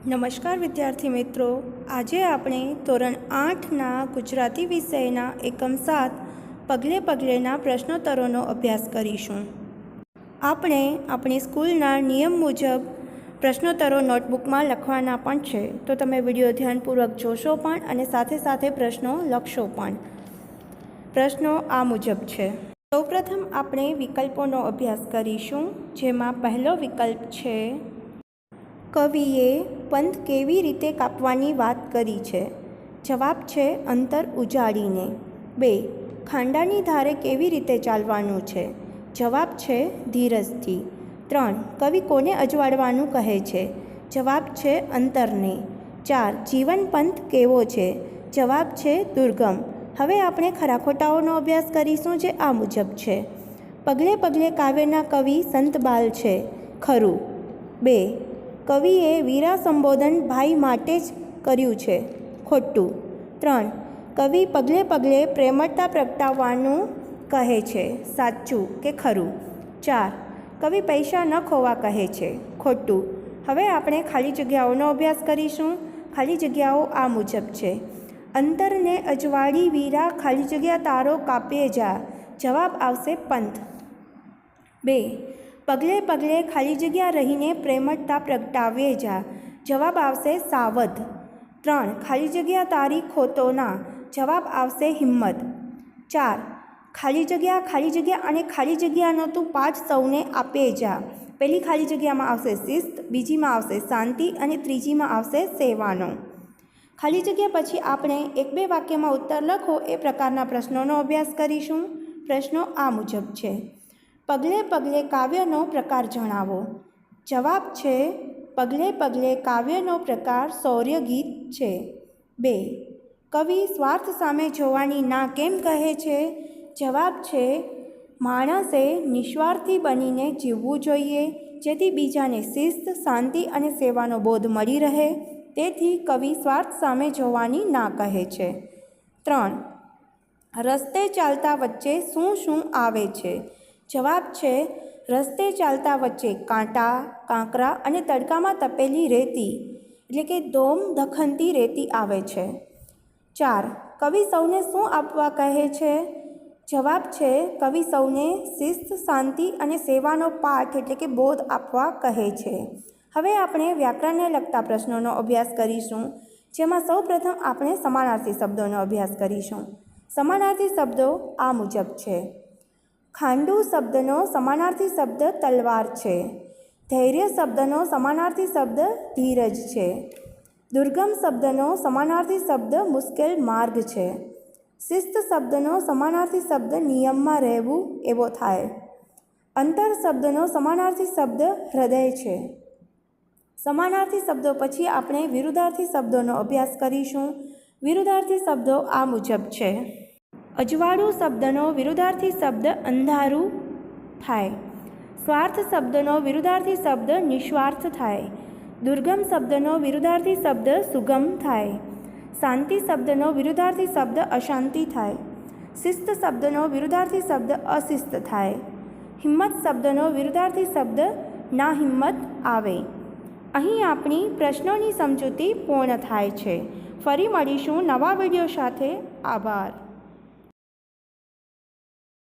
નમસ્કાર વિદ્યાર્થી મિત્રો, આજે આપણે ધોરણ 8ના ગુજરાતી વિષયના એકમ 7 પગલે પગલેના પ્રશ્નોત્તરોનો અભ્યાસ કરીશું. આપણે આપણી સ્કૂલના નિયમ મુજબ પ્રશ્નોત્તરો નોટબુકમાં લખવાના પણ છે, તો તમે વિડીયો ધ્યાનપૂર્વક જોશો પણ અને સાથે સાથે પ્રશ્નો લખશો પણ. પ્રશ્નો આ મુજબ છે. સૌપ્રથમ આપણે વિકલ્પોનો અભ્યાસ કરીશું, જેમાં પહેલો વિકલ્પ છે કવિએ પંથ કેવી રીતે કાપવાની વાત કરી છે. જવાબ છે અંતર ઉજાડીને. 2. ખાંડાની ધારે કેવી રીતે ચાલવાનું છે. જવાબ છે ધીરજથી. 3. કવિ કોને અજવાળવાનું કહે છે. જવાબ છે અંતરને. 4. જીવન પંથ કેવો છે. જવાબ છે દુર્ગમ. હવે આપણે ખરા ખોટાઓનો અભ્યાસ કરીશું, જે આ મુજબ છે. પગલે પગલે કાવ્યના કવિ સંતબાલ છે. ખરું. 2. કવિએ વીરા સંબોધન ભાઈ માટે જ કર્યું છે. ખોટું. 3. કવિ પગલે પગલે પ્રેમળતા પ્રગટાવવાનું કહે છે. સાચું કે ખરું. 4. કવિ પૈસા ન ખોવા કહે છે. ખોટું. હવે આપણે ખાલી જગ્યાઓનો અભ્યાસ કરીશું. ખાલી જગ્યાઓ આ મુજબ છે. અંતરને અજવાળી વીરા ખાલી જગ્યા તારો કાપે જા. જવાબ આવશે પંથ. 2. પગલે પગલે ખાલી જગ્યા રહીને પ્રેમળતા પ્રગટાવે જા. જવાબ આવશે સાવધ. 3. ખાલી જગ્યા તારી ખોતો ના. જવાબ આવશે હિંમત. 4. ખાલી જગ્યા અને ખાલી જગ્યાનો તું પાઠ સૌને આપે જા. પહેલી ખાલી જગ્યામાં આવશે શિસ્ત, બીજીમાં આવશે શાંતિ અને ત્રીજીમાં આવશે સેવાનો. ખાલી જગ્યા પછી આપણે 1-2 વાક્યમાં ઉત્તર લખો એ પ્રકારના પ્રશ્નોનો અભ્યાસ કરીશું. પ્રશ્નો આ મુજબ છે. પગલે પગલે કાવ્યનો પ્રકાર જણાવો. જવાબ છે પગલે પગલે કાવ્યનો પ્રકાર શૌર્ય ગીત છે. 2. કવિ સ્વાર્થ સામે જોવાની ના કેમ કહે છે. જવાબ છે માણસે નિસ્વાર્થી બનીને જીવવું જોઈએ, જેથી બીજાને શિસ્ત, શાંતિ અને સેવાનો બોધ મળી રહે. તેથી કવિ સ્વાર્થ સામે જોવાની ના કહે છે. 3. રસ્તે ચાલતા વચ્ચે શું શું આવે છે. જવાબ છે રસ્તે ચાલતા વચ્ચે કાંટા, કાંકરા અને તડકામાં તપેલી રેતી એટલે કે ધોમ ધખનતી રેતી આવે છે. 4. કવિ સૌને શું આપવા કહે છે. જવાબ છે કવિ સૌને શિસ્ત, શાંતિ અને સેવાનો પાઠ એટલે કે બોધ આપવા કહે છે. હવે આપણે વ્યાકરણને લગતા પ્રશ્નોનો અભ્યાસ કરીશું, જેમાં સૌપ્રથમ આપણે સમાનાર્થી શબ્દોનો અભ્યાસ કરીશું. સમાનાર્થી શબ્દો આ મુજબ છે. ખાંડુ શબ્દનો સમાનાર્થી શબ્દ તલવાર છે. ધૈર્ય શબ્દનો સમાનાર્થી શબ્દ ધીરજ છે. દુર્ગમ શબ્દનો સમાનાર્થી શબ્દ મુશ્કેલ માર્ગ છે. શિસ્ત શબ્દનો સમાનાર્થી શબ્દ નિયમમાં રહેવું એવો થાય. અંતર શબ્દનો સમાનાર્થી શબ્દ હૃદય છે. સમાનાર્થી શબ્દો પછી આપણે વિરુદ્ધાર્થી શબ્દોનો અભ્યાસ કરીશું. વિરુદ્ધાર્થી શબ્દો આ મુજબ છે. અજવાળું શબ્દનો વિરુદ્ધાર્થી શબ્દ અંધારું થાય. સ્વાર્થ શબ્દનો વિરુદ્ધાર્થી શબ્દ નિસ્વાર્થ થાય. દુર્ગમ શબ્દનો વિરુદ્ધાર્થી શબ્દ સુગમ થાય. શાંતિ શબ્દનો વિરુદ્ધાર્થી શબ્દ અશાંતિ થાય. શિસ્ત શબ્દનો વિરુદ્ધાર્થી શબ્દ અશિસ્ત થાય. હિંમત શબ્દનો વિરુદ્ધાર્થી શબ્દ નાહિંમત આવે. અહીં આપણી પ્રશ્નોની સમજૂતી પૂર્ણ થાય છે. ફરી મળીશું નવા વિડીયો સાથે. આભાર.